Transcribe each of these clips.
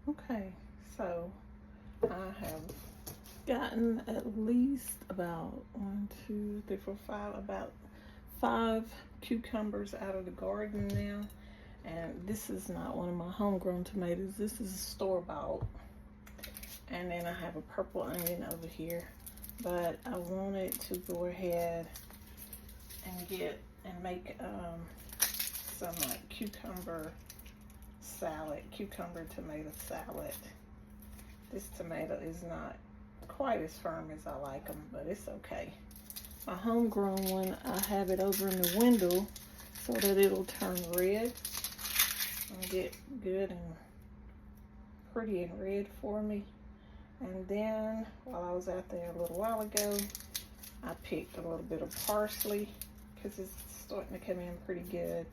Okay, so I have gotten at least about 1, 2, 3, 4, 5, about 5 cucumbers out of the garden now. And this is not one of my homegrown tomatoes. This is a store-bought. And then I have a purple onion over here. But I wanted to go ahead and make some like cucumber tomato salad. This tomato is not quite as firm as I like them, but it's okay. My homegrown one, I have it over in the window so that it'll turn red and get good and pretty and red for me. And then while I was out there a little while ago, I picked a little bit of parsley because it's starting to come in pretty good.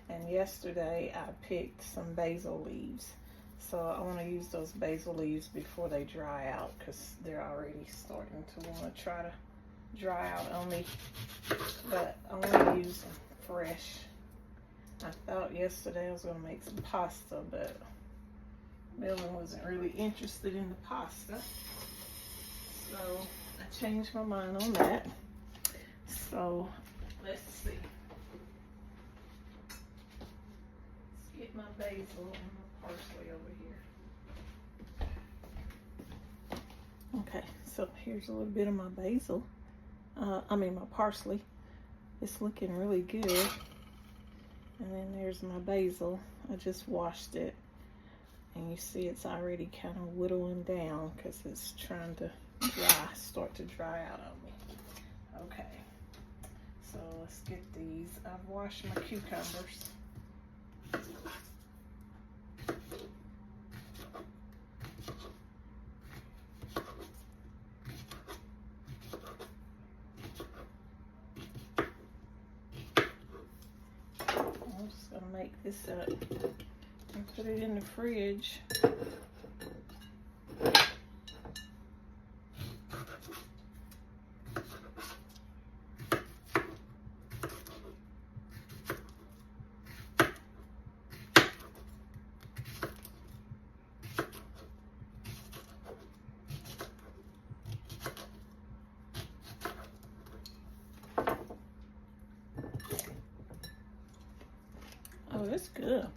And yesterday I picked some basil leaves. So I want to use those basil leaves before they dry out because they're already starting to want to try to dry out on me. But I want to use them fresh. I thought yesterday I was going to make some pasta, but Melvin wasn't really interested in the pasta. So I changed my mind on that. So let's see. Let's get my basil and my parsley over here. Okay, so here's a little bit of my basil. My parsley. It's looking really good. And then there's my basil. I just washed it. And you see it's already kind of whittling down because it's trying to start to dry out on me. Okay, so let's get these. I've washed my cucumbers. I'm just gonna make this up and put it in the fridge. Oh, that's good.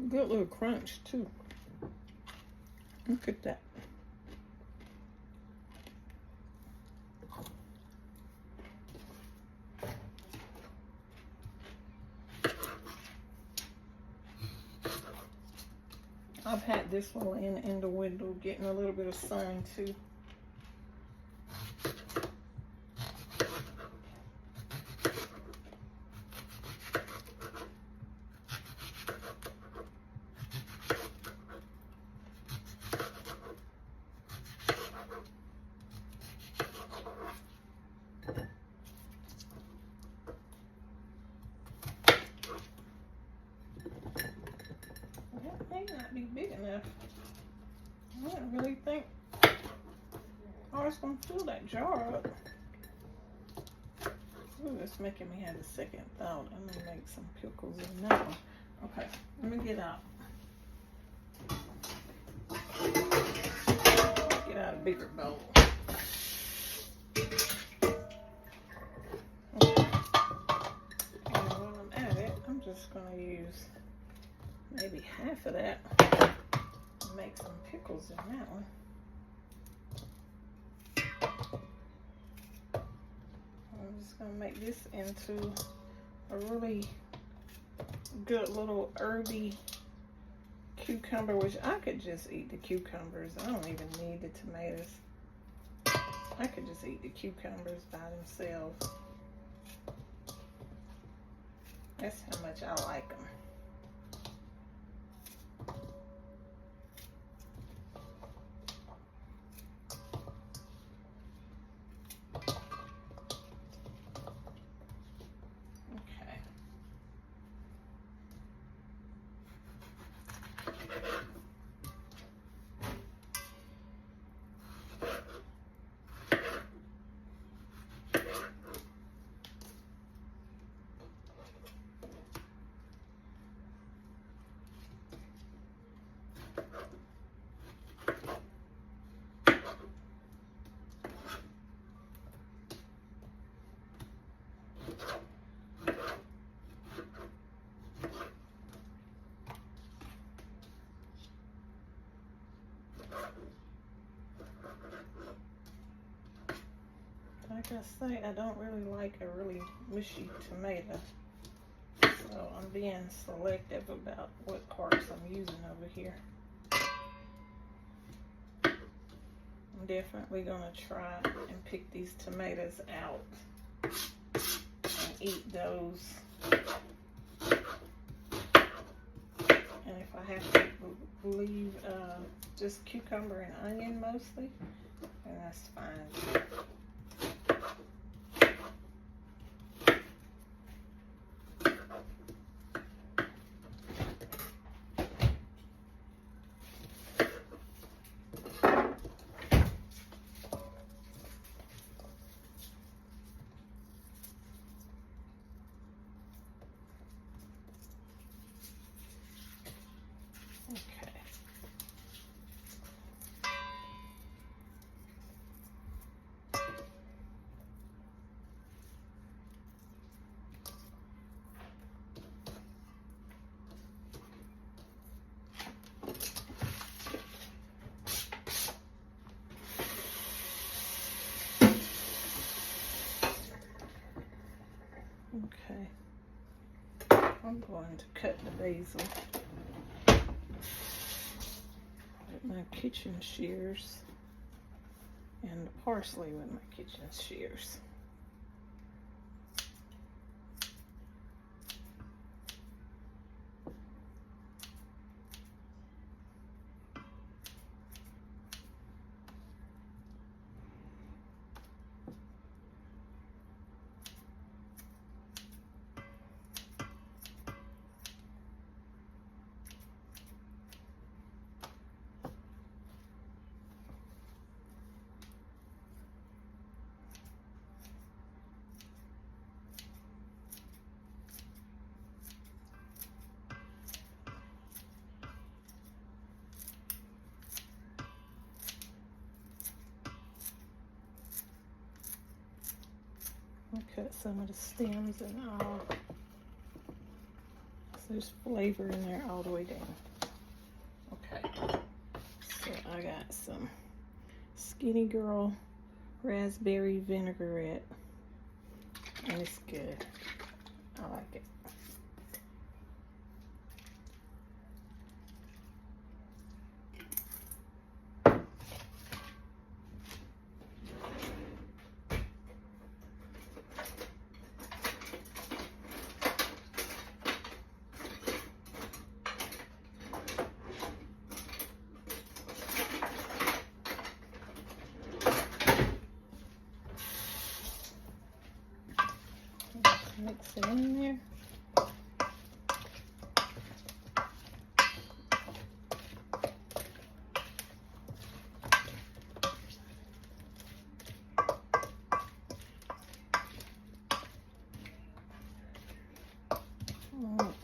Good little crunch too. Look at that. I've had this one in the window getting a little bit of sun too. May not be big enough. I didn't really think I was going to fill that jar up. Ooh, that's making me have a second thought. I'm going to make some pickles in that one. Okay, let me get out. Get out a bigger bowl. Okay. And while I'm at it, I'm just going to use maybe half of that and make some pickles in that one. I'm just going to make this into a really good little herby cucumber, which I could just eat the cucumbers. I don't even need the tomatoes. I could just eat the cucumbers by themselves. That's how much I like them. like I say, I don't really like a really mushy tomato. So I'm being selective about what parts I'm using over here. I'm definitely gonna try and pick these tomatoes out and eat those. And if I have to leave just cucumber and onion mostly, then that's fine too. Okay, I'm going to cut the basil with my kitchen shears and the parsley with my kitchen shears. I'll cut some of the stems and all, so there's flavor in there all the way down. Okay, so I got some Skinny Girl raspberry vinaigrette, and it's good. I like it. Mix it in there.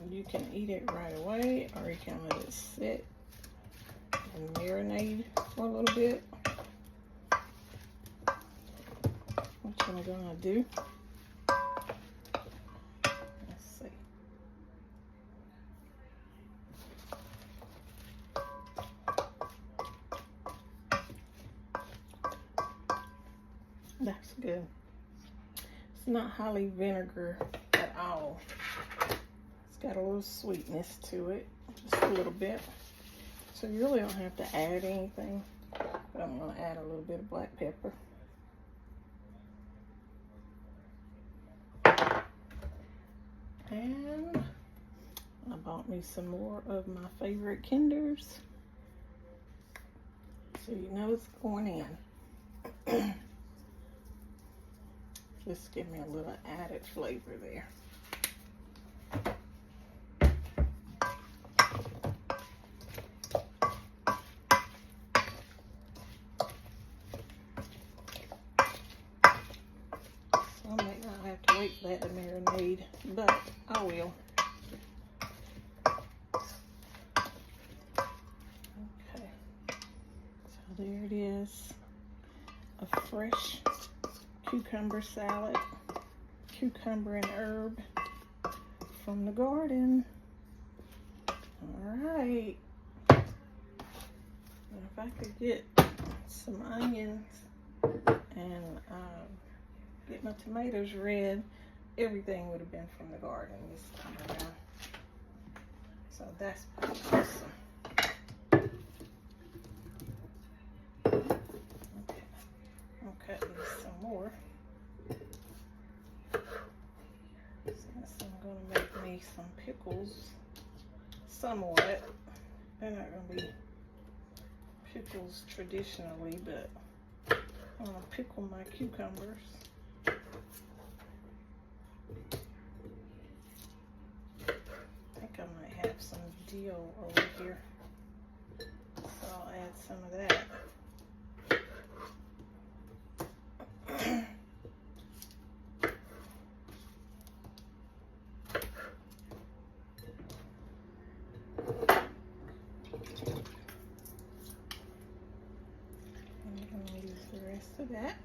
You can eat it right away, or you can let it sit and marinate for a little bit, which I'm gonna do. Let's see. That's good. It's not highly vinegar at all. It's got a little sweetness to it, just a little bit. So you really don't have to add anything, but I'm going to add a little bit of black pepper. And I bought me some more of my favorite Kinders, so you know it's going in. Just give me a little added flavor there. So I may not have to wait for that to marinate, but I will. Okay, so there it is. A fresh cucumber salad, cucumber and herb from the garden. All right. And if I could get some onions and get my tomatoes red, everything would have been from the garden this time around. So that's pretty awesome. Okay, I'll cut these some more. Since I'm going to make me some pickles, somewhat. They're not going to be pickles traditionally, but I'm going to pickle my cucumbers. I think I might have some dill over here, so I'll add some of that. Of that.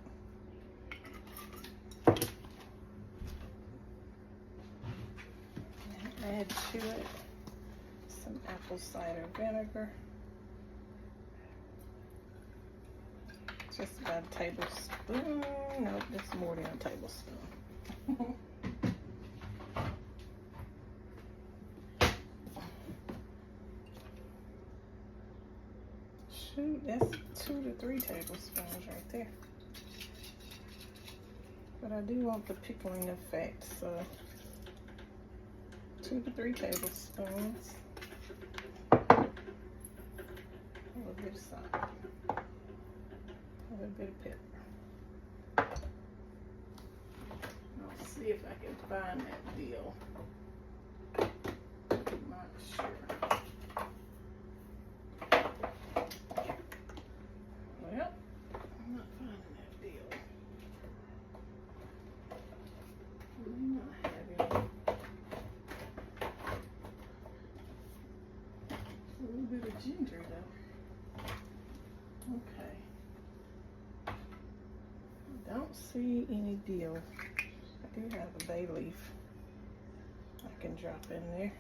And add to it some apple cider vinegar. Just about a tablespoon. Nope, that's more than a tablespoon. Shoot, that's 2 to 3 tablespoons right there. But I do want the pickling effect, so 2 to 3 tablespoons. A little bit of salt. A little bit of pepper. I'll see if I can find that dill. I'm not sure. Well, I'm not finding that dill. I'm not having it. A little bit of ginger though. Okay. I don't see any dill. I do have a bay leaf I can drop in there.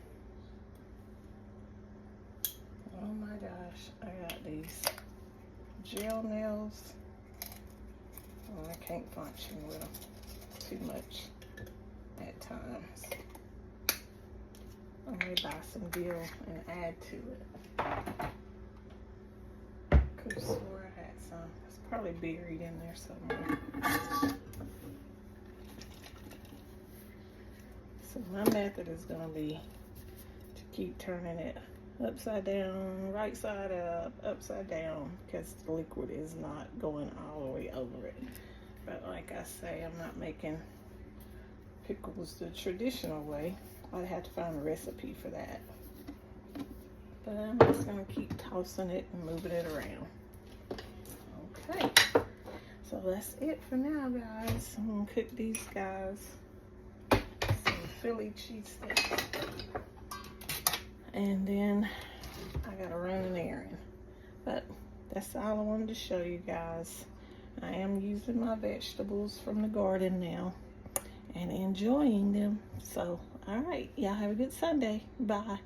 Oh my gosh, I got these gel nails. Oh, I can't function with them too much at times. I may buy some dill and add to it. Could have swore I had some. It's probably buried in there somewhere. So my method is going to be to keep turning it upside down, right side up, upside down, because the liquid is not going all the way over it. But like I say, I'm not making pickles the traditional way. I'd have to find a recipe for that. But I'm just going to keep tossing it and moving it around. Okay, so that's it for now, guys. I'm going to cook these guys some Philly cheesesteak. And then I got to run an errand. But that's all I wanted to show you guys. I am using my vegetables from the garden now and enjoying them. So, all right, y'all have a good Sunday. Bye.